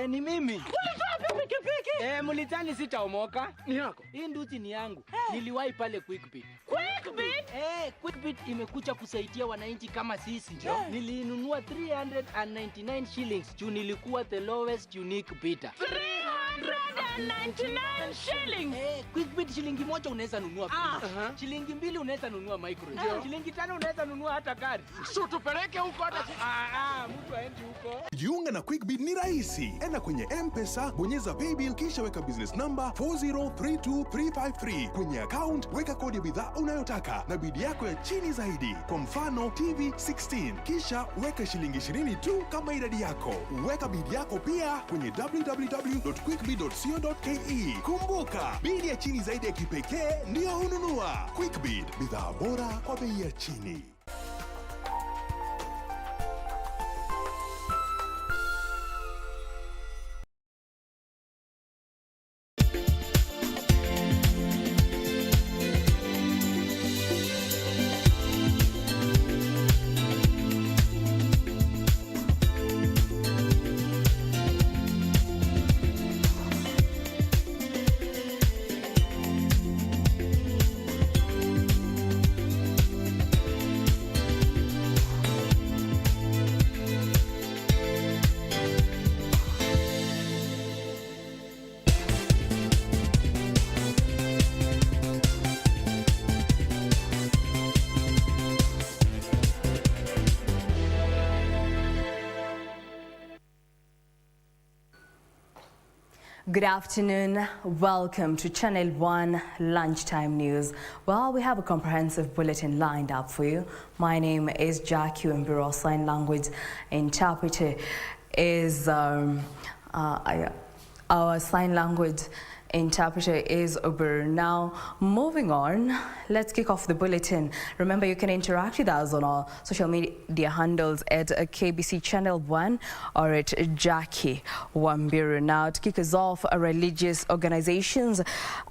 Ni mimi. Ulitoa pikipiki? Mulitani sitaomoka. Ni yako? Hii nduti ni yangu. Niliwahi pale Quickbit. Quickbit? Quickbit imekuja kusaidia wananchi kama sisi. Nilinunua 399 shillings. Juu nilikuwa the lowest unique bidder. 399 shillings? Quickbit shilingi moja unaweza nunua pizza. Shilingi mbili unaweza nunua micro. Shilingi tano unaweza nunua hata gari. So tupeleke huko hata mtu aendi huko. Jiunga na Quickbit ni rahisi. Enda kwenye M-Pesa, bonyeza paybill kisha weka business number 4032353. Kwenye account weka kodi ya bidhaa unayotaka na bidi yako ya chini zaidi. Kwa mfano TV 16. Kisha weka shilingi 20 tu kama idadi yako. Weka bidi yako pia kwenye www.quickbit.co.ke. Kumbuka, bidi ya chini zaidi ya kipekee ndio ununua. Quickbit, bidhaa bora kwa bei ya chini. Good afternoon. Welcome to Channel 1 Lunchtime News. Well, we have a comprehensive bulletin lined up for you. My name is Jacky, Wambiru. Sign language interpreter is our sign language interpreter is Uber. Now, moving on, let's kick off the bulletin. Remember, you can interact with us on our social media handles at KBC Channel 1 or at Jacky Wambiru. Now, to kick us off, religious organizations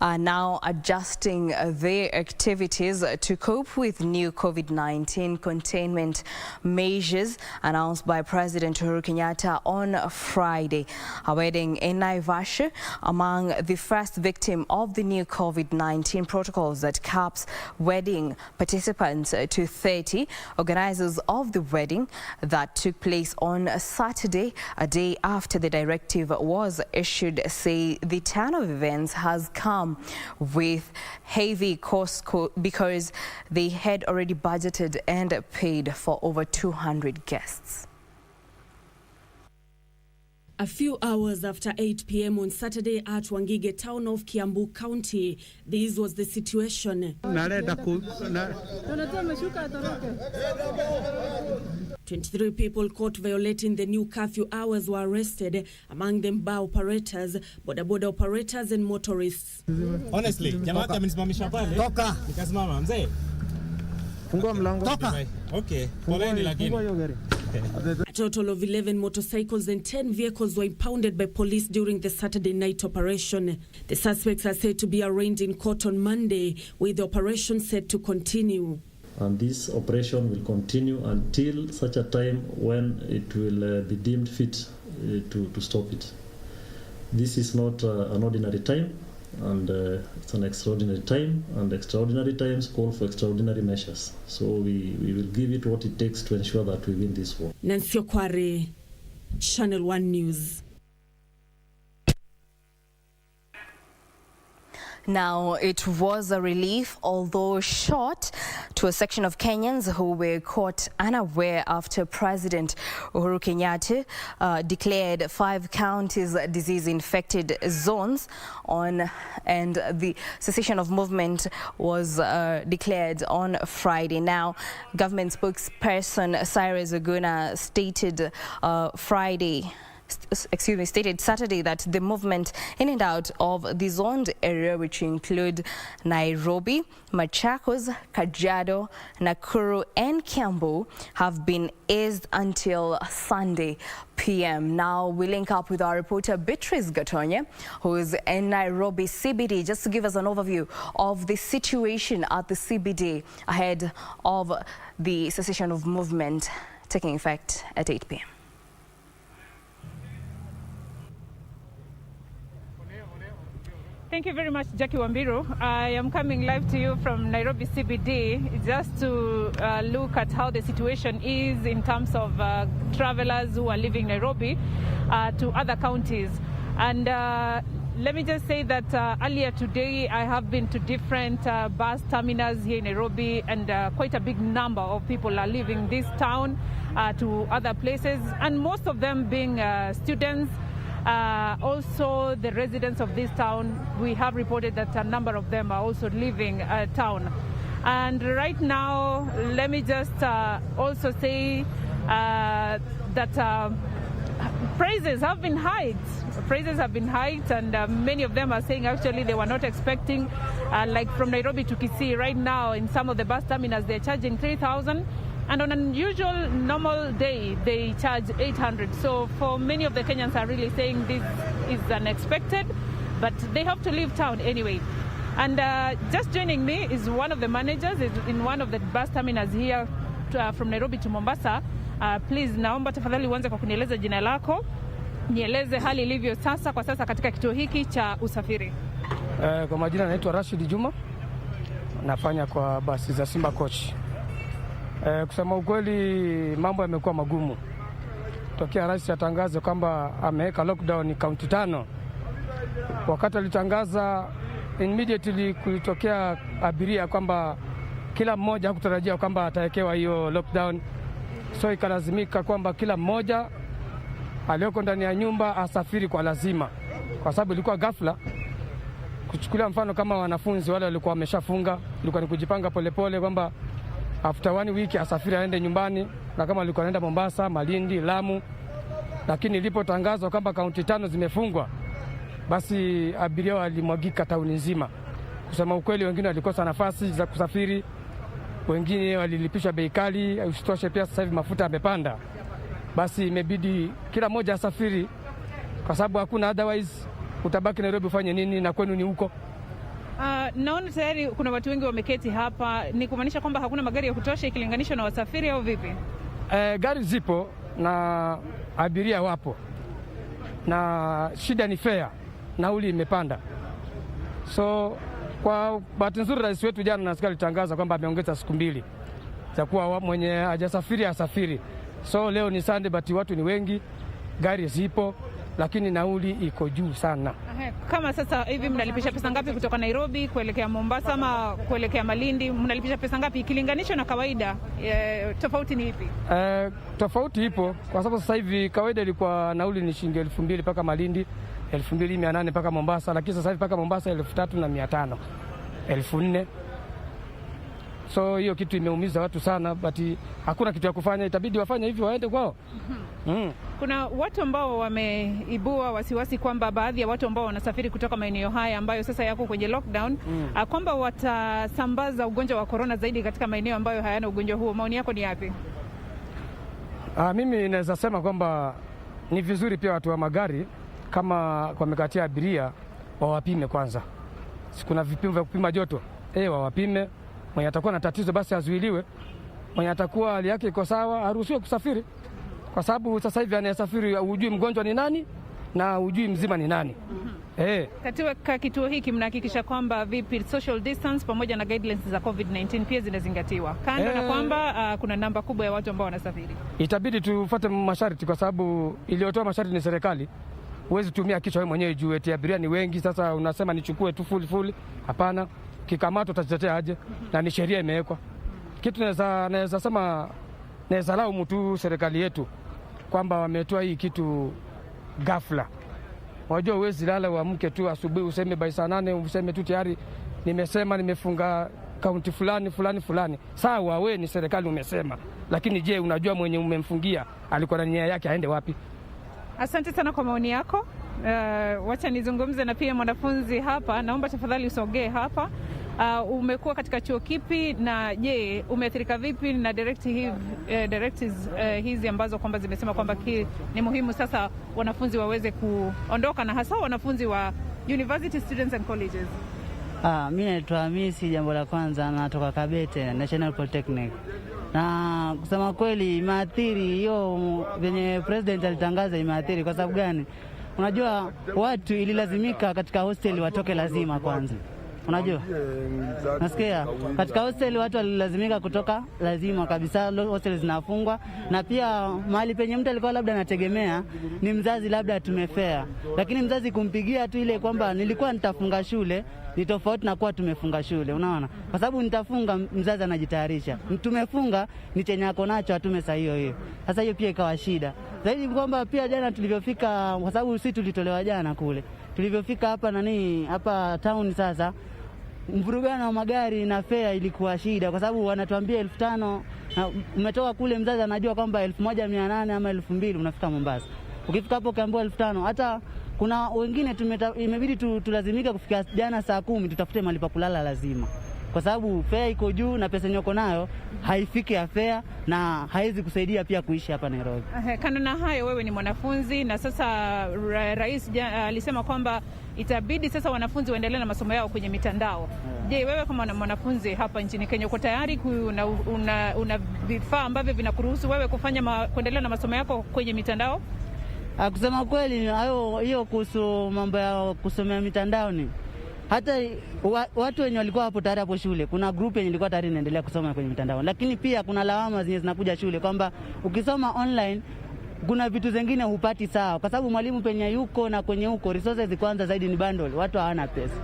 are now adjusting their activities to cope with new COVID-19 containment measures announced by President Uhuru Kenyatta on Friday. A wedding in Naivasha among the first victim of the new COVID-19 protocols that caps wedding participants to 30. Organizers of the wedding that took place on Saturday, a day after the directive was issued, say the turn of events has come with heavy costs because they had already budgeted and paid for over 200 guests. A few hours after 8 p.m. on Saturday at Wangige town of Kiambu County, this was the situation. 23 people caught violating the new curfew hours were arrested, among them bar operators, boda operators and motorists. Honestly, jamaa amenisimamisha pale. Toka. Nikasimama mzee. Fungua mlango. Toka. Okay. Poleni lakini. A total of 11 motorcycles and 10 vehicles were impounded by police during the Saturday night operation. The suspects are said to be arraigned in court on Monday, with the operation set to continue. And this operation will continue until such a time when it will be deemed fit to stop it. This is not an ordinary time, and it's an extraordinary time, and extraordinary times call for extraordinary measures. So we will give it what it takes to ensure that we win this war. Nancy Okware, Channel 1 News. Now, it was a relief, although short, to a section of Kenyans who were caught unaware after President Uhuru Kenyatta declared 5 counties disease-infected zones and the cessation of movement was declared on Friday. Now, government spokesperson Cyrus Oguna stated stated Saturday that the movement in and out of the zoned area, which include Nairobi, Machakos, Kajiado, Nakuru and Kiambu, have been eased until Sunday p.m. Now we link up with our reporter Beatrice Gatonye, who is in Nairobi CBD, just to give us an overview of the situation at the CBD ahead of the cessation of movement taking effect at 8 p.m. Thank you very much, Jacky Wambiru. I am coming live to you from Nairobi CBD just to look at how the situation is in terms of travelers who are leaving Nairobi to other counties. And let me just say that earlier today I have been to different bus terminals here in Nairobi, and quite a big number of people are leaving this town to other places, and most of them being students. Also, the residents of this town, we have reported that a number of them are also leaving town. And right now, let me just also say that prices have been hiked. Prices have been hiked, and many of them are saying actually they were not expecting, like from Nairobi to Kisii right now, in some of the bus terminals, they're charging 3,000. And on an usual normal day, they charge 800. So for many of the Kenyans are really saying this is unexpected, but they have to leave town anyway. And just joining me is one of the managers in one of the bus terminals here from Nairobi to Mombasa. Please, naomba tafadhali uanze kwa kunieleza jina lako, nieleze hali ilivyo sasa kwa sasa katika kituo hiki cha usafiri. Kwa majina naitwa Rashid Juma, nafanya kwa basi za Simba Coach. Kusema ukweli mambo yamekuwa magumu. Tokea rais atangaze kwamba ameweka lockdown kaunti 5. Wakati alitangaza, immediately kulitokea abiria kwamba kila mmoja hakutarajia kwamba atawekewa hiyo lockdown. So ikalazimika kwamba kila mmoja aliyoko ndani ya nyumba asafiri kwa lazima, kwa sababu ilikuwa ghafla. Kuchukulia mfano kama wanafunzi wale walikuwa wameshafunga, ilikuwa ni kujipanga polepole kwamba after 1 week asafiri aende nyumbani, na kama alikuwa anaenda Mombasa, Malindi, Lamu. Lakini ilipotangazwa kwamba kaunti 5 zimefungwa, basi abiria walimwagika tauni nzima. Kusema ukweli, wengine walikosa nafasi za kusafiri, wengine walilipishwa bei kali, usitoshe pia sasa hivi mafuta yamepanda. Basi imebidi kila mmoja asafiri, kwa sababu hakuna otherwise utabaki Nairobi ufanye nini, na kwenu ni huko. Naona tayari kuna watu wengi wameketi hapa, ni kumaanisha kwamba hakuna magari ya kutosha ikilinganishwa na wasafiri au vipi? Gari zipo na abiria wapo, na shida ni fare, nauli imepanda. So kwa bahati nzuri rais wetu jana nasikia alitangaza kwamba ameongeza siku 2 za kuwa mwenye hajasafiri asafiri. So leo ni Sunday, but watu ni wengi, gari zipo, lakini nauli iko juu sana. Kama sasa hivi mnalipisha pesa ngapi kutoka Nairobi kuelekea Mombasa ama kuelekea Malindi? Mnalipisha pesa ngapi ikilinganishwa na kawaida? Tofauti ni ipi? Tofauti ipo, kwa sababu sasa hivi kawaida ilikuwa nauli ni shilingi 2,000 mpaka Malindi, 2,800 mpaka Mombasa, lakini sasa hivi mpaka Mombasa 3,500, 4,000. So hiyo kitu imeumiza watu sana, but hakuna kitu ya kufanya, itabidi wafanye hivyo waende kwao. Kuna watu ambao wameibua wasiwasi kwamba baadhi ya watu ambao wanasafiri kutoka maeneo haya ambayo sasa yako kwenye lockdown, kwamba watasambaza ugonjwa wa corona zaidi katika maeneo ambayo hayana ugonjwa huo. Maoni yako ni yapi? Mimi naweza sema kwamba ni vizuri pia watu wa magari kama wamekatia abiria wawapime kwanza. Kuna vipimo vya kupima joto, wawapime. Mwenye atakuwa na tatizo basi azuiliwe, mwenye atakuwa hali yake iko sawa aruhusiwe kusafiri. kwa sababu sasa hivi anayesafiri hujui mgonjwa ni nani na hujui mzima ni nani. Katika kituo hiki mnahakikisha kwamba vipi social distance pamoja na guidelines za COVID-19 pia zinazingatiwa, kando na kwamba kuna namba kubwa ya watu ambao wanasafiri? Itabidi tufuate masharti kwa sababu iliyotoa masharti ni serikali. Huwezi tumia kichwa wewe mwenyewe juu eti abiria ni wengi, sasa unasema nichukue tu full. Hapana, kikamato utajitetea aje? Na ni sheria imewekwa. Kitu naweza sema, naweza laumu tu serikali yetu kwamba wametoa hii kitu ghafla. Wajua huwezi lala uamke tu asubuhi useme by saa 8 useme tu tayari nimefunga kaunti fulani. Sawa, wewe ni serikali umesema, lakini je, unajua mwenye umemfungia alikuwa na nia yake aende wapi? Asante sana kwa maoni yako. Wacha nizungumze na pia mwanafunzi hapa. Naomba tafadhali usogee hapa. Umekuwa katika chuo kipi na je, umeathirika vipi na directives hizi ambazo kwamba zimesema kwamba ni muhimu sasa wanafunzi waweze kuondoka na hasa wanafunzi wa university students and colleges? Mimi naitwa Hamisi, jambo la kwanza natoka Kabete National Polytechnic. Na kusema kweli imeathiri hiyo venye president alitangaza, imeathiri kwa sababu gani? Unajua watu ililazimika katika hostel watoke lazima kwanza. Unajua? Nasikia katika hostel watu walilazimika kutoka lazima kabisa, hostel zinafungwa, na pia mahali penye mtu alikuwa labda anategemea ni mzazi, labda tumefea, lakini mzazi kumpigia tu ile kwamba nilikuwa nitafunga shule ni tofauti na kuwa tumefunga shule, unaona? Kwa sababu nitafunga, mzazi anajitayarisha. Tumefunga ni chenye ako nacho atume saa hiyo. Sasa hiyo pia ikawa shida. Zaidi kwamba pia jana tulivyofika, kwa sababu sisi tulitolewa jana kule. Tulivyofika hapa town sasa, mvurugano wa magari na fare ilikuwa shida kwa sababu wanatuambia 1500 na umetoka kule, mzazi anajua kwamba 1800 ama 2000 unafika Mombasa. Ukifika hapo kaambiwa 1500. Hata kuna wengine imebidi tulazimika kufika jana saa 10 tutafute mahali pa kulala lazima, kwa sababu fare iko juu na pesa nyoko nayo haifiki ya fare na haiwezi kusaidia pia kuishi hapa Nairobi. Kando na hayo, wewe ni mwanafunzi na sasa rais alisema kwamba itabidi sasa wanafunzi waendelee na masomo yao kwenye mitandao. Je, wewe kama mwanafunzi hapa nchini Kenya uko tayari una vifaa ambavyo vinakuruhusu wewe kuendelea na masomo yako kwenye mitandao? Kusema kweli hiyo kuhusu mambo ya kusomea mitandao ni hata watu wenye walikuwa hapo tayari hapo shule, kuna group yenye ilikuwa tayari inaendelea kusoma kwenye mitandao, lakini pia kuna lawama zenye zinakuja shule kwamba ukisoma online kuna vitu zingine hupati sawa, kwa sababu mwalimu penye yuko na kwenye huko resources kwanza zaidi ni bundle, watu hawana pesa,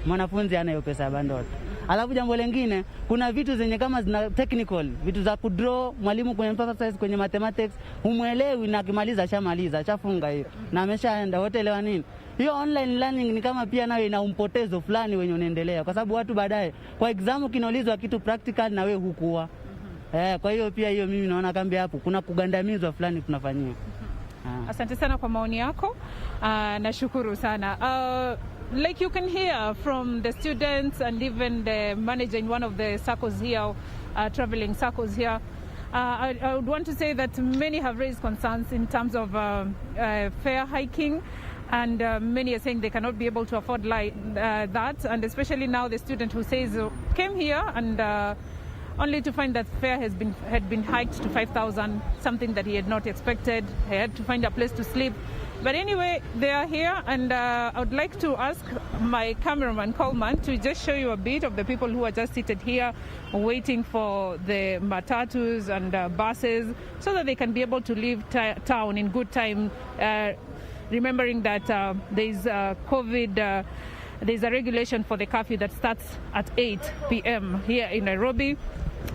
mwanafunzi hana hiyo pesa ya bundle. Alafu jambo lingine, kuna vitu zenye kama zina technical, vitu za kudraw, mwalimu kwenye emphasis kwenye mathematics humuelewi, na akimaliza ashafunga hiyo na ameshaenda, wote elewa nini. Hiyo online learning ni kama pia nayo ina umpotezo fulani wenye unaendelea, kwa sababu watu baadaye kwa exam kinaulizwa kitu practical na wewe hukuwa. Kwa hiyo pia hiyo mimi naona kambi hapo kuna kugandamizwa fulani tunafanyia. Asante sana kwa maoni yako. Nashukuru sana. Like you can hear from the students and even the manager in one of the circles here, traveling circles here, I would want to say that many have raised concerns in terms of fare hiking, and many are saying they cannot be able to afford that, and especially now the student who says came here and only to find that fare had been hiked to 5,000, something that he had not expected. He had to find a place to sleep. But anyway, they are here, and I would like to ask my cameraman, Coleman, to just show you a bit of the people who are just seated here waiting for the matatus and buses so that they can be able to leave town in good time, remembering that there's COVID, there's a regulation for the curfew that starts at 8 p.m. here in Nairobi,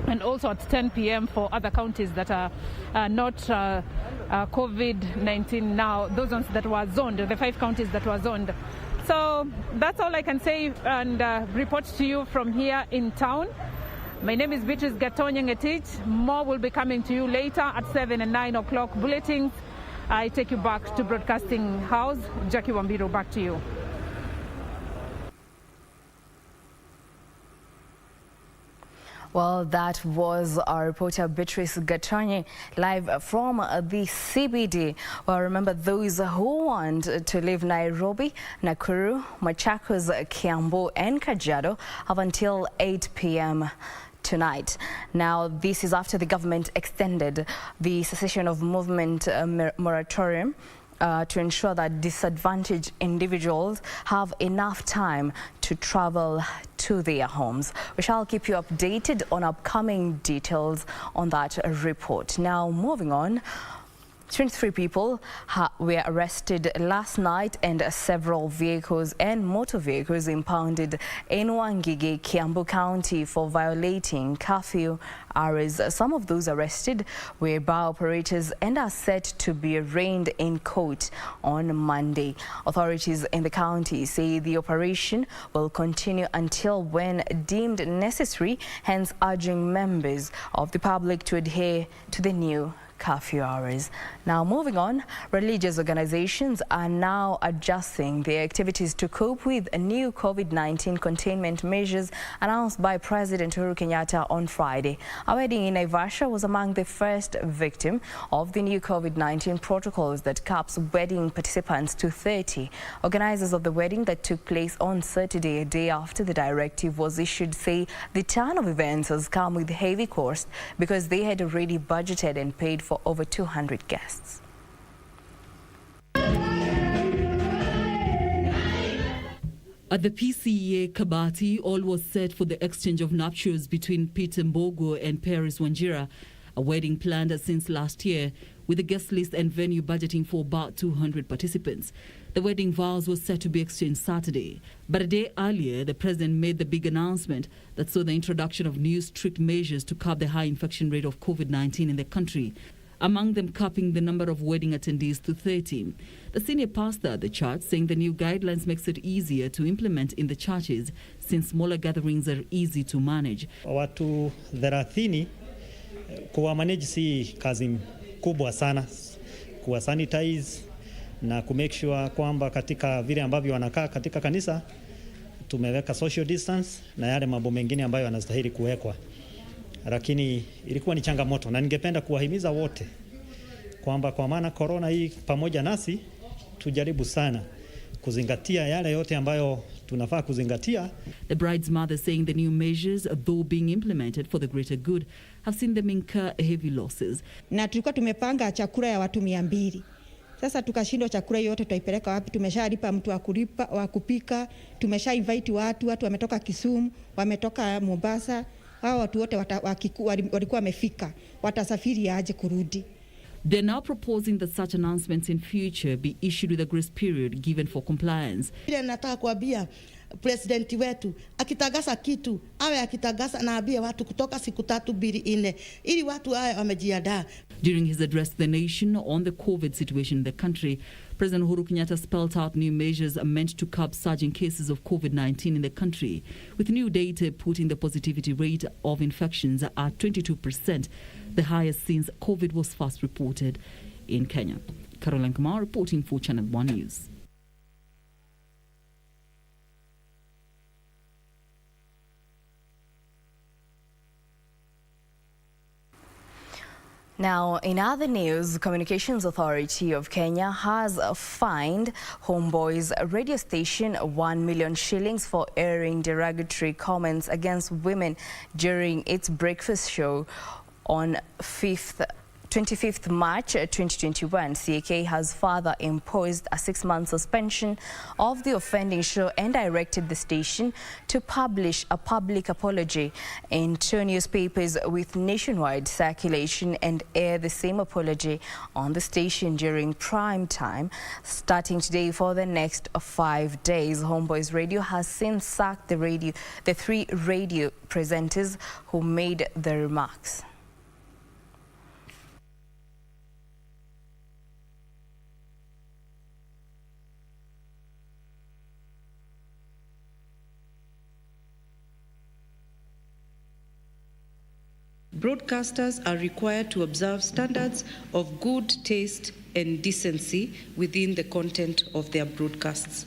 and also at 10 p.m. for other counties that are not COVID-19 now, those ones that were zoned, the 5 counties that were zoned. So that's all I can say and report to you from here in town. My name is Beatrice Gatonye-Ngetich. More will be coming to you later at 7 and 9 o'clock bulletins. I take you back to Broadcasting House. Jacky Wambiru, back to you. Well, that was our reporter Beatrice Gatonye live from the CBD. Well, remember, those who want to leave Nairobi, Nakuru, Machakos, Kiambu and Kajiado have until 8 p.m. tonight. Now, this is after the government extended the cessation of movement moratorium to ensure that disadvantaged individuals have enough time to travel to their homes. We shall keep you updated on upcoming details on that report. Now, moving on. 23 people were arrested last night and several vehicles and motor vehicles impounded in Wangige, Kiambu County for violating curfew hours. Some of those arrested were bar operators and are set to be arraigned in court on Monday. Authorities in the county say the operation will continue until when deemed necessary, hence urging members of the public to adhere to the new curfew hours. Now, moving on, religious organizations are now adjusting their activities to cope with new COVID-19 containment measures announced by President Uhuru Kenyatta on Friday. A wedding in Naivasha was among the first victim of the new COVID-19 protocols that caps wedding participants to 30. Organizers of the wedding that took place on Saturday, a day after the directive was issued, say the turn of events has come with heavy cost because they had already budgeted and paid for over 200 guests. At the PCEA Kabati, all was set for the exchange of nuptials between Peter Mbogo and Paris Wanjira, a wedding planned since last year, with the guest list and venue budgeting for about 200 participants. The wedding vows was set to be exchanged Saturday. But a day earlier, the president made the big announcement that saw the introduction of new strict measures to curb the high infection rate of COVID-19 in the country, among them capping the number of wedding attendees to 30. The senior pastor at the church saying the new guidelines makes it easier to implement in the churches since smaller gatherings are easy to manage. Watu 30 kuwa manage si kazi kubwa sana, kuwa sanitize na kumake sure kwamba katika vile ambavyo wanakaa katika kanisa tumeweka social distance na yale mambo mengine ambayo yanastahili kuwekwa. Lakini ilikuwa ni changamoto na ningependa kuwahimiza wote kwamba kwa maana corona hii pamoja nasi tujaribu sana kuzingatia yale yote ambayo tunafaa kuzingatia. The bride's mother saying the new measures, though being implemented for the greater good, have seen them incur heavy losses. Na tulikuwa tumepanga chakula ya watu 200. Sasa tukashindwa chakula yote tutaipeleka wapi? Tumeshalipa mtu wa kupika, tumesha invite watu wametoka Kisumu, wametoka Mombasa. Hao watu wote walikuwa wamefika, watasafiri aje kurudi. They're now proposing that such announcements in future be issued with a grace period given for compliance. Ile nataka kuambia president wetu akitangaza kitu awe akitangaza na abie watu kutoka siku 3 4 ili watu hao wamejiandaa. During his address to the nation on the COVID situation in the country, President Uhuru Kenyatta spelled out new measures meant to curb surging cases of COVID-19 in the country, with new data putting the positivity rate of infections at 22%, the highest since COVID was first reported in Kenya. Caroline Kumar reporting for Channel 1 News. Now, in other news, Communications Authority of Kenya has fined Homeboy's radio station 1 million shillings for airing derogatory comments against women during its breakfast show on 25th March 2021. CAK has further imposed a 6-month suspension of the offending show and directed the station to publish a public apology in 2 newspapers with nationwide circulation and air the same apology on the station during prime time, starting today for the next 5 days. Homeboys Radio has since sacked the 3 radio presenters who made the remarks. Broadcasters are required to observe standards of good taste and decency within the content of their broadcasts.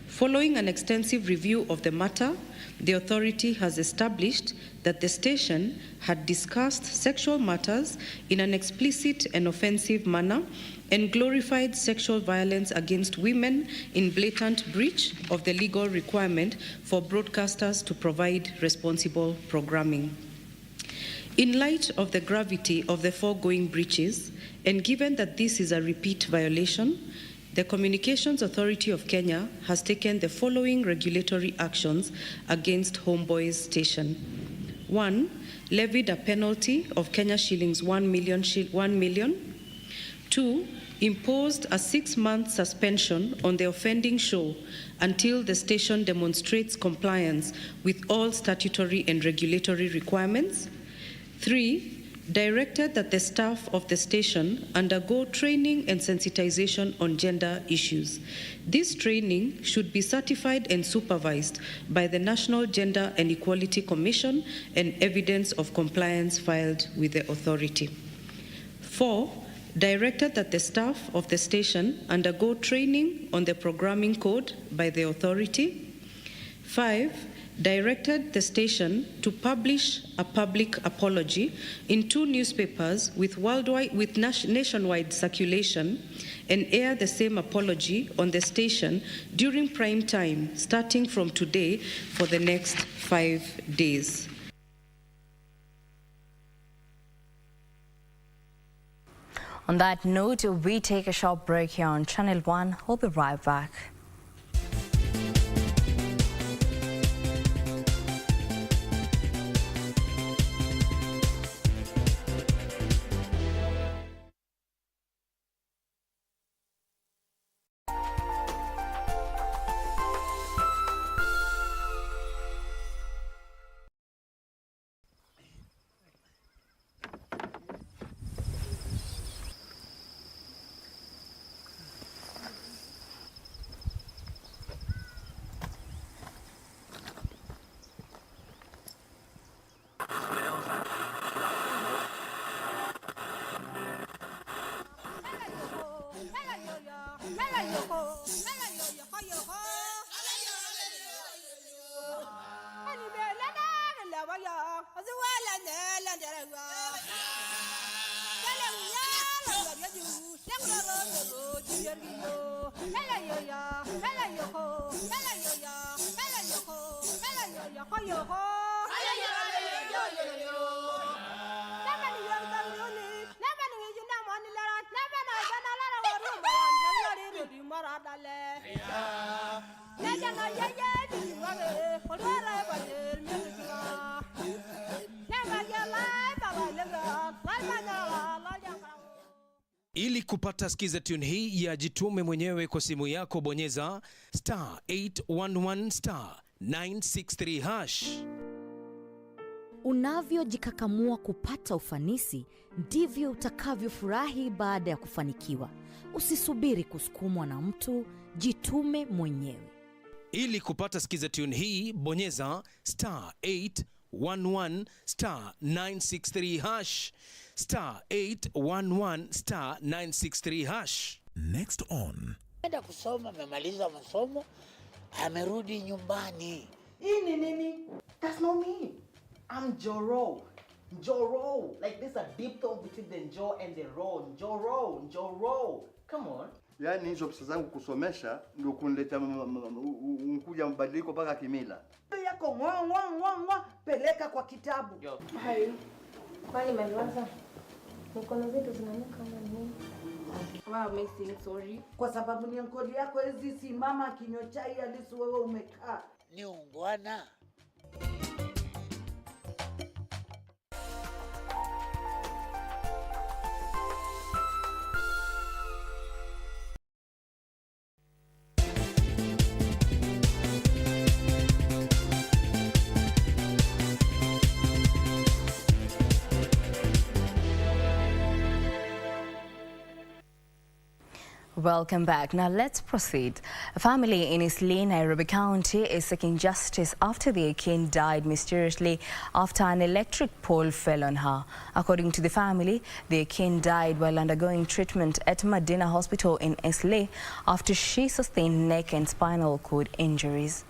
Following an extensive review of the matter, the authority has established that the station had discussed sexual matters in an explicit and offensive manner and glorified sexual violence against women in blatant breach of the legal requirement for broadcasters to provide responsible programming. In light of the gravity of the foregoing breaches, and given that this is a repeat violation, the Communications Authority of Kenya has taken the following regulatory actions against Homeboys Station. 1. Levied a penalty of Kenya shillings 1 million. 2. Imposed a 6-month suspension on the offending show until the station demonstrates compliance with all statutory and regulatory requirements. 3. Directed that the staff of the station undergo training and sensitization on gender issues. This training should be certified and supervised by the National Gender and Equality Commission and evidence of compliance filed with the authority. 4. Directed that the staff of the station undergo training on the programming code by the authority. 5. Directed the station to publish a public apology in 2 newspapers with nationwide circulation and air the same apology on the station during prime time starting from today for the next 5 days. On that note, we take a short break here on Channel 1. We'll be right back. Ili kupata skiza tune hii ya jitume mwenyewe kwa simu yako, bonyeza *811 *963 hash. Unavyojikakamua kupata ufanisi, ndivyo utakavyofurahi baada ya kufanikiwa. Usisubiri kusukumwa na mtu, jitume mwenyewe. Ili kupata skiza tune hii, bonyeza *811 *963 hash. *811 *963 hash. Next on. Enda kusoma, amemaliza masomo, amerudi nyumbani. Hii ni nini? That's not me. I'm Joro. Joro. Like there's a deep tone between the jaw and the roll. Joro. Joro. Come on. Yaani hizo pesa zangu kusomesha ndio kunileta unkuja mbadiliko mpaka kimila. Yako ngwa peleka kwa kitabu. Hayo. Kwani maliwaza? Mkono zetu zinanuka kama nini? Wow, amazing, sorry. Kwa sababu ni nkodi yako hizi si mama kinywa chai halisi wewe umekaa. Ni ungwana. Welcome back. Now let's proceed. A family in Eastleigh, Nairobi County is seeking justice after the Akin died mysteriously after an electric pole fell on her. According to the family, the Akin died while undergoing treatment at Medina Hospital in Eastleigh after she sustained neck and spinal cord injuries.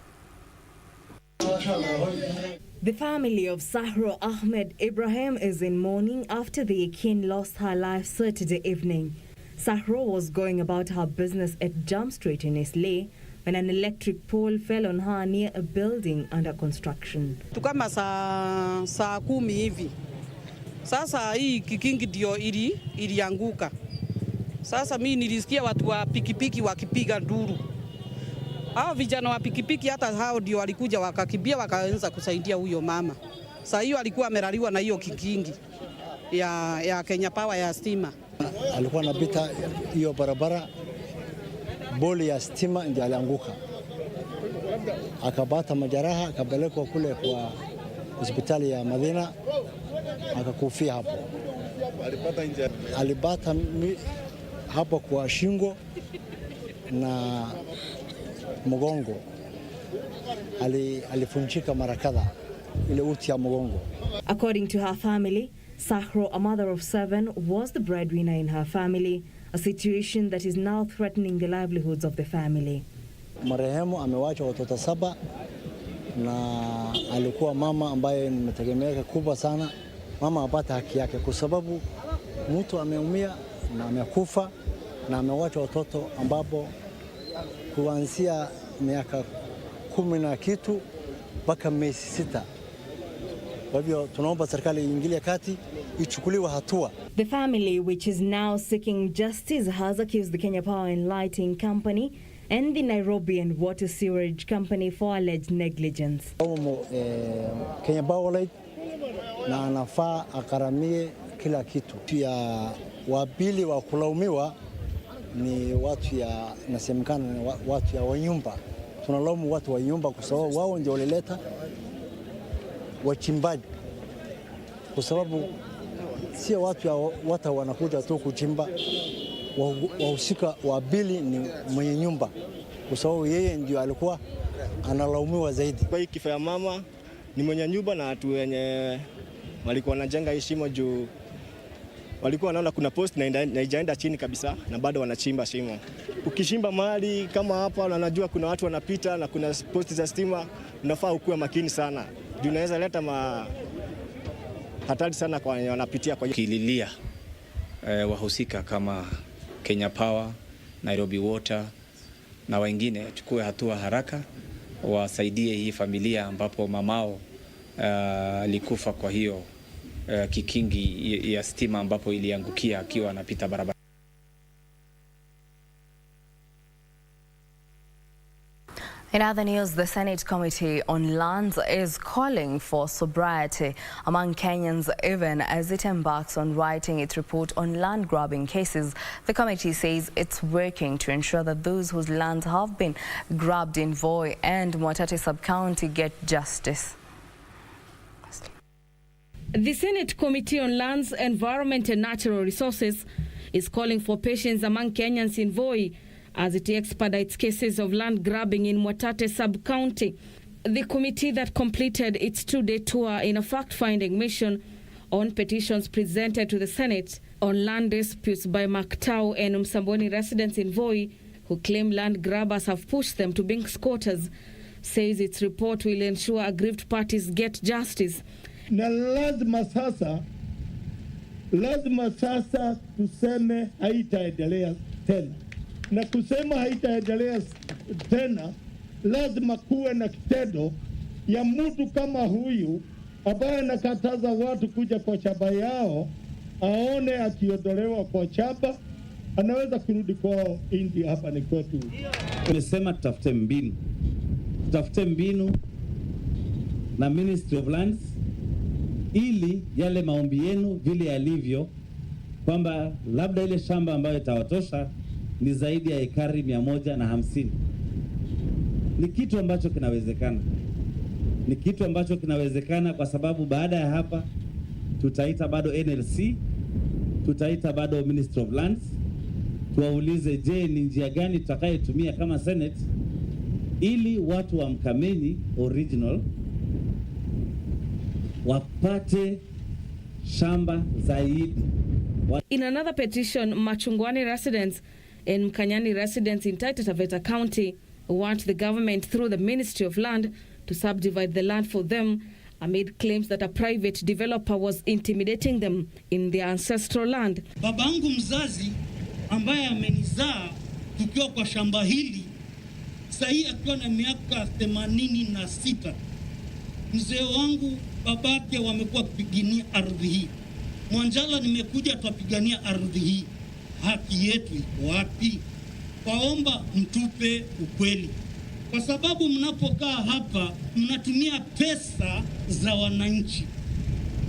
The family of Sahro Ahmed Ibrahim is in mourning after the Akin lost her life Saturday evening. Sahro was going about her business at Jump Street in Eastleigh when an electric pole fell on her near a building under construction. Tukama saa 10 hivi Sasa hii kikingi ndio ilianguka. Sasa mimi nilisikia watu wa pikipiki wakipiga nduru. Hao vijana wa pikipiki hata hao ndio walikuja wakakimbia wakaanza kusaidia huyo mama. Sasa hiyo alikuwa amelaliwa na hiyo kikingi ya Kenya Power ya stima. Alikuwa anapita hiyo barabara, boli ya stima ndio alianguka. Akapata majeraha, akapelekwa kule kwa hospitali ya Madina, akakufia hapo. Alipata hapo kwa shingo na mgongo. Alifunjika mara kadhaa ile uti ya mgongo. According to her family, Sahro, a mother of 7, was the breadwinner in her family, a situation that is now threatening the livelihoods of the family. Marehemu amewacha watoto 7 na alikuwa mama ambaye nimetegemea kubwa sana. Mama apate haki yake kwa sababu mtu ameumia na amekufa na amewacha watoto ambapo kuanzia miaka 10 na kitu mpaka miezi 6. Kwa hivyo tunaomba serikali iingilie kati, ichukuliwe hatua. The family, which is now seeking justice, has accused the Kenya Power and Lighting Company and the Nairobi and Water Sewerage Company for alleged negligence. Kenya Power Light na anafaa akaramie kila kitu. Pia wapili wa kulaumiwa ni watu ya nasemekana watu ya wanyumba. Tunalaumu watu wa nyumba kwa sababu wao ndio walileta wachimbaji. Kwa sababu sio watu wanakuja tu kuchimba, wahusika wabili ni mwenye nyumba. Kwa sababu yeye ndio alikuwa analaumiwa zaidi. Kwa hii kifo ya mama ni mwenye nyumba na watu wenye walikuwa wanajenga heshima juu walikuwa wanaona kuna post na haijaenda chini kabisa na bado wanachimba shimo. Ukishimba mahali kama hapa na unajua kuna watu wanapita na kuna posti za stima, unafaa ukuwe makini sana. Juu unaweza leta hatari sana kwa wanapitia kwa kililia wahusika kama Kenya Power, Nairobi Water na wengine chukue hatua haraka wasaidie hii familia ambapo mamao alikufa kwa hiyo kikingi ya stima ambapo iliangukia akiwa anapita barabara. In other news, the Senate Committee on Lands is calling for sobriety among Kenyans even as it embarks on writing its report on land grabbing cases. The committee says it's working to ensure that those whose lands have been grabbed in Voi and Mwatate sub-county get justice. The Senate Committee on Lands, Environment and Natural Resources is calling for patience among Kenyans in Voi as it expedites cases of land grabbing in Mwatate sub-county. The committee that completed its 2-day tour in a fact-finding mission on petitions presented to the Senate on land disputes by Maktau and Msambweni residents in Voi who claim land grabbers have pushed them to being squatters, says its report will ensure aggrieved parties get justice. Na lazima sasa tuseme haitaendelea tena. Na kusema haitaendelea tena, lazima kuwe na kitendo ya mtu kama huyu ambaye anakataza watu kuja kwa shamba yao, aone akiondolewa kwa shamba, anaweza kurudi kwao India. Hapa ni kwetu. Tumesema tutafute mbinu na Ministry of Lands ili yale maombi yenu vile yalivyo kwamba labda ile shamba ambayo itawatosha ni zaidi ya ekari 150. Ni kitu ambacho kinawezekana. Kwa sababu baada ya hapa tutaita bado NLC, tutaita bado Ministry of Lands, tuwaulize je, ni njia gani tutakayotumia kama Senate ili watu wa Mkameni original wapate shamba zaidi. In another petition, Machungwani residents and Mkanyani residents in Taita Taveta County want the government through the Ministry of Land to subdivide the land for them amid claims that a private developer was intimidating them in their ancestral land. Babangu mzazi ambaye amenizaa tukiwa kwa shamba hili sahi akiwa na miaka 86. Mzee wangu babake wamekuwa kupigania ardhi hii. Mwanjala, nimekuja tupigania ardhi hii. Haki yetu iko wapi? Kwaomba mtupe ukweli. Kwa sababu mnapokaa hapa mnatumia pesa za wananchi.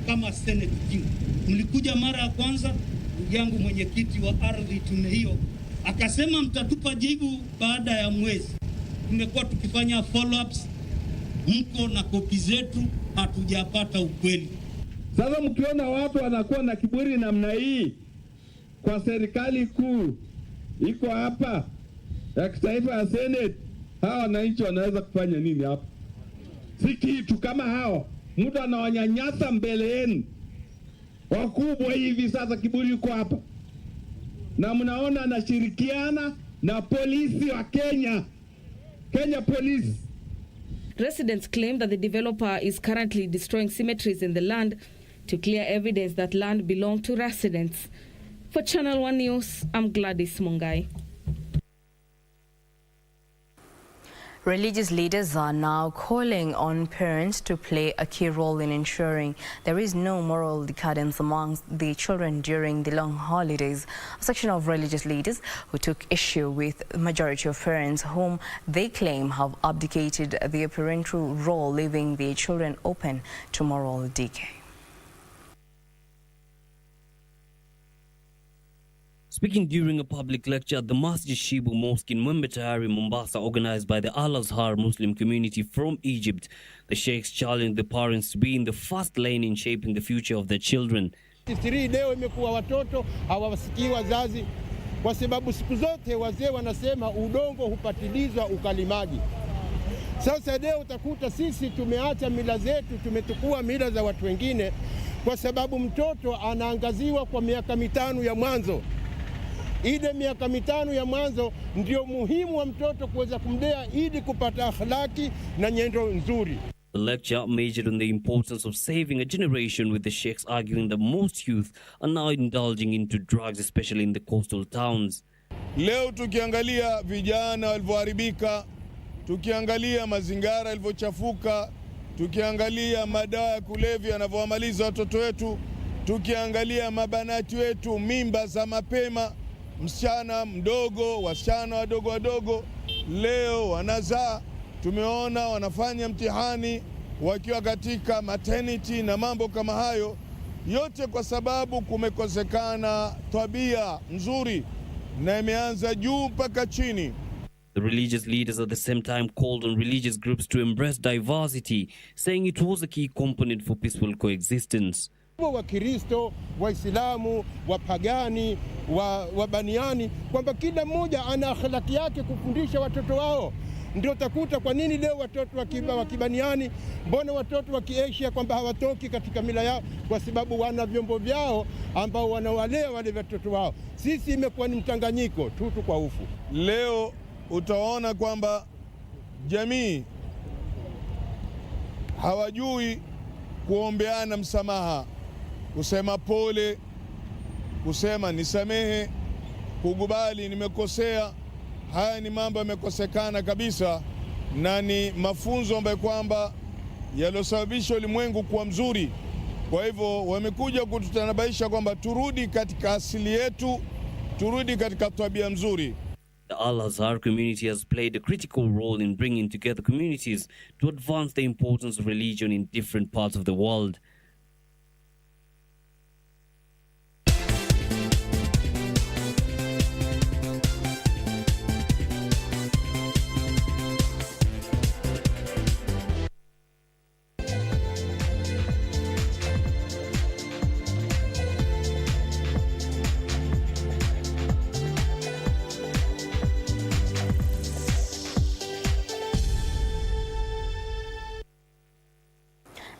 Kama Senate team mlikuja mara ya kwanza, ndugu yangu mwenyekiti wa ardhi tume hiyo akasema mtatupa jibu baada ya mwezi. Tumekuwa tukifanya follow ups, mko na kopi zetu, hatujapata ukweli. Sasa mkiona watu wanakuwa na kiburi namna hii kwa serikali kuu iko hapa ya kitaifa ya Senate, hawa wananchi wanaweza kufanya nini hapa? Si kitu kama hao. Mtu anawanyanyasa mbele yenu wakubwa hivi, sasa kiburi yuko hapa. Na mnaona anashirikiana na polisi wa Kenya Police. Residents claim that the developer is currently destroying cemeteries in the land to clear evidence that land belonged to residents. For Channel 1 News, I'm Gladys Mungai. Religious leaders are now calling on parents to play a key role in ensuring there is no moral decadence amongst the children during the long holidays. A section of religious leaders who took issue with the majority of parents whom they claim have abdicated their parental role, leaving their children open to moral decay. Speaking during a public lecture at the Masjid Shibu Mosque in Mwembetayari, Mombasa, organized by the Al-Azhar Muslim community from Egypt, the sheikhs challenged the parents to be in the first lane in shaping the future of their children. Leo imekuwa watoto hawasikii wazazi kwa sababu siku zote wazee wanasema udongo hupatilizwa ukalimaji. Sasa leo utakuta sisi tumeacha mila zetu, tumetukua mila za watu wengine kwa sababu mtoto anaangaziwa kwa miaka 5 ya mwanzo. Ile miaka 5 ya mwanzo ndio muhimu wa mtoto kuweza kumlea ili kupata akhlaki na nyendo nzuri. The lecture majored on the importance of saving a generation, with the sheikhs arguing that most youth are now indulging into drugs, especially in the coastal towns. Leo tukiangalia vijana walivyoharibika, tukiangalia mazingara yalivyochafuka, tukiangalia madawa ya kulevya yanavyowamaliza watoto wetu, tukiangalia mabanati wetu mimba za mapema, msichana mdogo, wasichana wadogo leo wanazaa. Tumeona wanafanya mtihani wakiwa katika maternity na mambo kama hayo yote, kwa sababu kumekosekana tabia nzuri na imeanza juu mpaka chini. The religious leaders at the same time called on religious groups to embrace diversity, saying it was a key component for peaceful coexistence. Wakristo, Waislamu, Wapagani, Wabaniani, kwamba kila mmoja ana akhlaki yake kufundisha watoto wao. Ndio takuta kwa nini leo watoto wa Kibaniani, mbona watoto wa Kiasia kwamba hawatoki katika mila yao, kwa sababu wana vyombo vyao ambao wanawalea wale watoto wao. Sisi imekuwa ni mtanganyiko tutu kwa ufu. Leo utaona kwamba jamii hawajui kuombeana msamaha, kusema pole, kusema nisamehe, kukubali nimekosea. Haya ni mambo yamekosekana kabisa, na ni mafunzo ambayo kwamba yalosababisha ulimwengu kuwa mzuri. Kwa hivyo wamekuja kututanabaisha kwamba turudi katika asili yetu, turudi katika tabia mzuri. The Al-Azhar community has played a critical role in bringing together communities to advance the importance of religion in different parts of the world.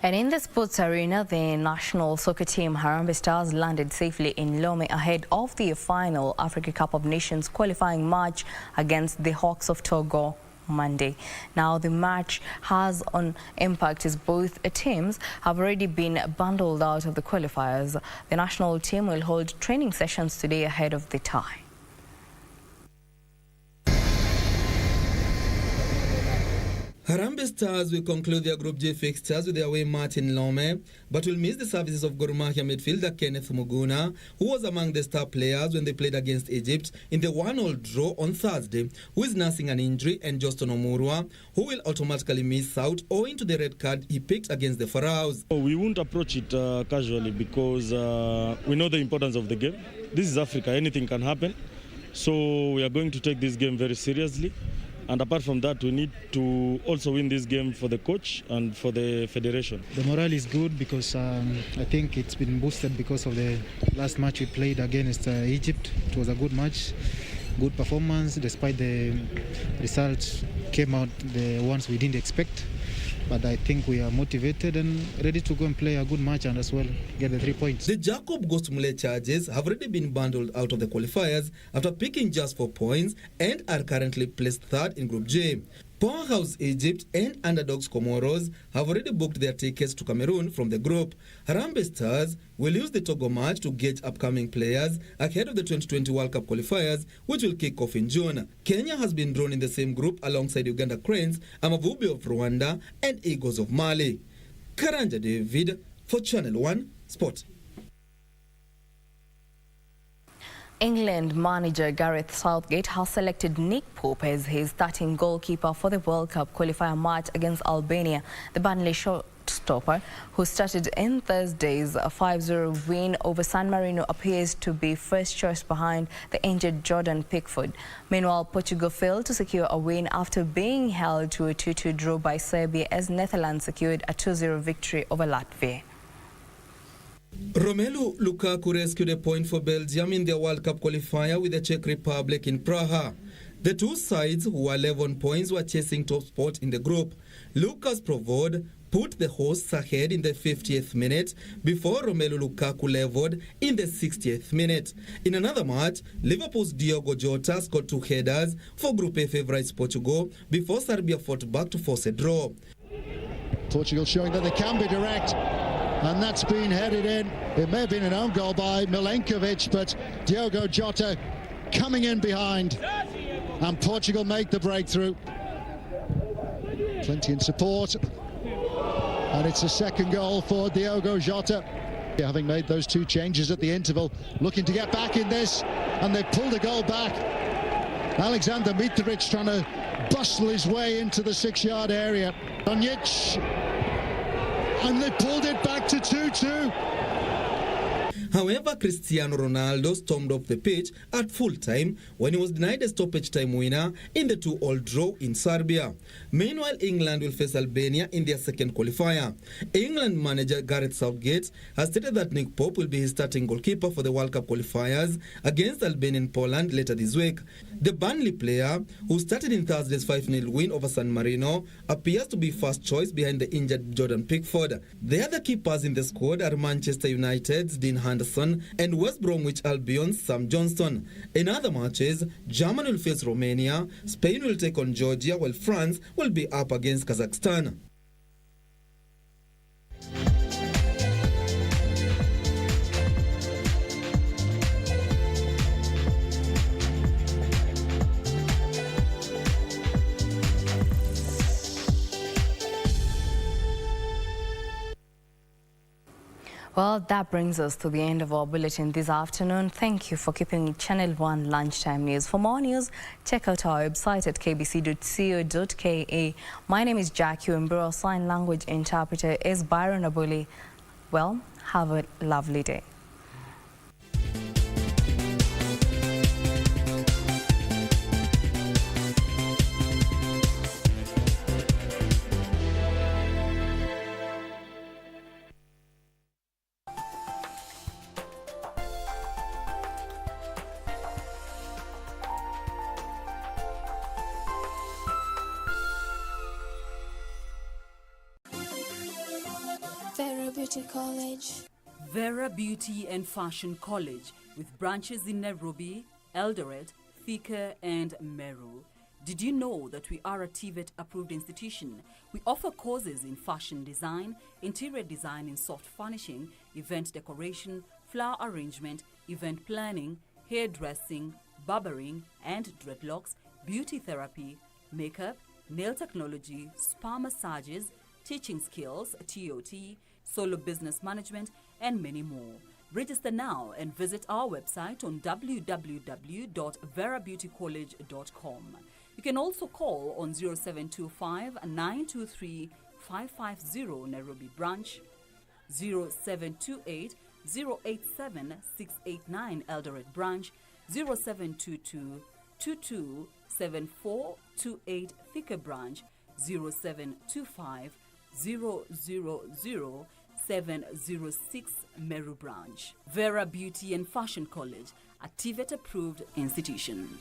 And in the sports arena, the national soccer team Harambee Stars landed safely in Lome ahead of the final Africa Cup of Nations qualifying match against the Hawks of Togo Monday. Now, the match has an impact as both teams have already been bundled out of the qualifiers. The national team will hold training sessions today ahead of the tie. Harambee Stars will conclude their Group G fixtures with their away match in Lome, but will miss the services of Gor Mahia midfielder Kenneth Muguna, who was among the star players when they played against Egypt in the 1-1 draw on Thursday, who is nursing an injury, and Justin Omurwa, who will automatically miss out owing to the red card he picked against the Pharaohs. We won't approach it casually because we know the importance of the game. This is Africa, anything can happen. So we are going to take this game very seriously. And apart from that, we need to also win this game for the coach and for the federation. The morale is good because I think it's been boosted because of the last match we played against Egypt. It was a good match, good performance, despite the results came out the ones we didn't expect. But I think we are motivated and ready to go and play a good match and as well get the 3 points. The Jacob Gostumule charges have already been bundled out of the qualifiers after picking just 4 points and are currently placed third in Group J. Powerhouse Egypt and underdogs Comoros have already booked their tickets to Cameroon from the group. Harambee Stars will use the Togo match to gauge upcoming players ahead of the 2020 World Cup qualifiers, which will kick off in June. Kenya has been drawn in the same group alongside Uganda Cranes, Amavubi of Rwanda, and Eagles of Mali. Karanja David for Channel 1 Sport. England manager Gareth Southgate has selected Nick Pope as his starting goalkeeper for the World Cup qualifier match against Albania. The Burnley shortstopper, who started in Thursday's 5-0 win over San Marino, appears to be first choice behind the injured Jordan Pickford. Meanwhile, Portugal failed to secure a win after being held to a 2-2 draw by Serbia as Netherlands secured a 2-0 victory over Latvia. Romelu Lukaku rescued a point for Belgium in their World Cup qualifier with the Czech Republic in Praha. The two sides, who are 11 points, were chasing top spot in the group. Lucas Provod put the hosts ahead in the 50th minute before Romelu Lukaku leveled in the 60th minute. In another match, Liverpool's Diogo Jota scored 2 headers for Group A favourites Portugal before Serbia fought back to force a draw. Portugal showing that they can be direct. And that's been headed in. It may have been an own goal by Milenkovic, but Diogo Jota coming in behind. And Portugal make the breakthrough. Plenty in support. And it's a second goal for Diogo Jota. Having made those 2 changes at the interval, looking to get back in this, and they pulled a goal back. Alexander Mitrovic trying to bustle his way into the 6-yard area. Donjic. And they pulled it back to 2-2. However, Cristiano Ronaldo stormed off the pitch at full time when he was denied a stoppage time winner in the 2-2 draw in Serbia. Meanwhile, England will face Albania in their second qualifier. England manager Gareth Southgate has stated that Nick Pope will be his starting goalkeeper for the World Cup qualifiers against Albania and Poland later this week. The Burnley player, who started in Thursday's 5-0 win over San Marino, appears to be first choice behind the injured Jordan Pickford. The other keepers in the squad are Manchester United's Dean Henderson and West Bromwich Albion's Sam Johnston. In other matches, Germany will face Romania, Spain will take on Georgia, while France will be up against Kazakhstan. Well, that brings us to the end of our bulletin this afternoon. Thank you for keeping Channel 1 Lunchtime News. For more news, check out our website at kbc.co.ke. My name is Jacky, and Wambiru sign language interpreter is Byron Abuli. Well, have a lovely day. Vera Beauty College. Vera Beauty and Fashion College, with branches in Nairobi, Eldoret, Thika and Meru. Did you know that we are a TVET approved institution? We offer courses in fashion design, interior design in soft furnishing, event decoration, flower arrangement, event planning, hairdressing, barbering and dreadlocks, beauty therapy, makeup, nail technology, spa massages, teaching skills, TOT, solo business management, and many more. Register now and visit our website on www.verabeautycollege.com. You can also call on 0725 923 550 Nairobi branch, 0728 087 689 Eldoret branch, 0722 22 7428 Thika branch, 0725 000 706 Meru branch. Vera Beauty and Fashion College, a TVET approved institution.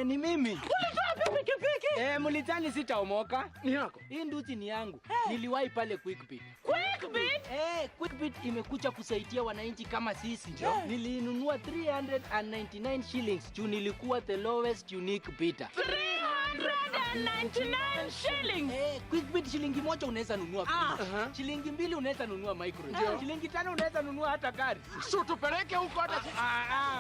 Ni mimi. Ulitoa pikipiki? Mulitani sitaomoka. Ni yako. Hii nduzi ni yangu. Niliwahi pale Quickbit. Quickbit? Quickbit imekuja kusaidia wananchi kama sisi. Nilinunua 399 shillings. Juu nilikuwa the lowest unique bidder. 399 shillings. Quickbit shilingi moja unaweza nunua free. Shilingi mbili unaweza nunua micro. Shilingi tano unaweza nunua hata gari. So tupeleke huko hata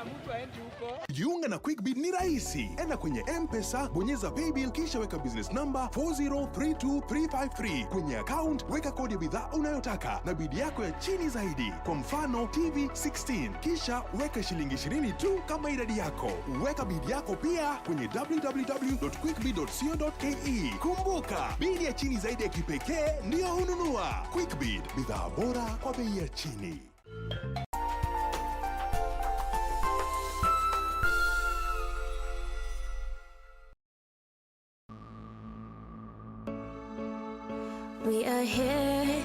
mtu aendi huko. Jiunga na Quickbit ni rahisi. Enda kwenye M-Pesa, bonyeza paybill kisha weka business number 4032353. Kwenye account weka kodi ya bidhaa unayotaka na bidi yako ya chini zaidi. Kwa mfano TV 16, kisha weka shilingi 20 tu kama idadi yako. Weka bidi yako pia kwenye www.quickbit.co.ke. Kumbuka, bidi ya chini zaidi ya kipekee ndio hununua. Quickbit, bidhaa bora kwa bei ya chini. We are here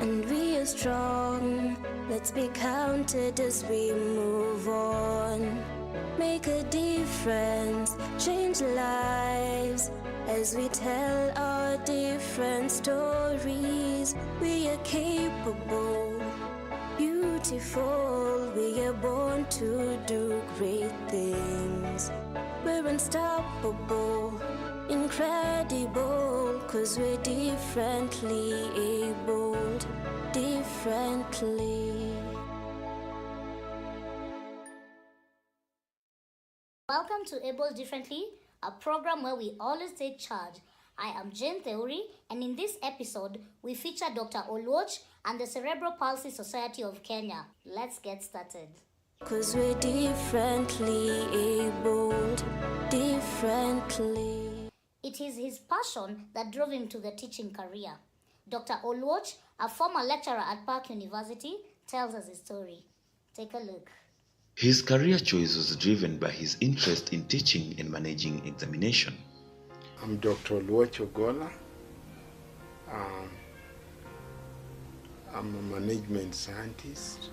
and we are strong. Let's be counted as we move on. Make a difference, change lives as we tell our different stories. We are capable, beautiful. We are born to do great things. We're unstoppable, incredible, 'cause we're differently abled, differently. Welcome to Able Differently, a program where we always take charge. I am Jane Theory, and in this episode, we feature Dr. Oluoch and the Cerebral Palsy Society of Kenya. Let's get started. 'Cause we're differently abled, differently. It is his passion that drove him to the teaching career. Dr. Oluoch, a former lecturer at Park University, tells us his story. Take a look. His career choice was driven by his interest in teaching and managing examination. I'm Dr. Oluoch Ogola. I'm a management scientist.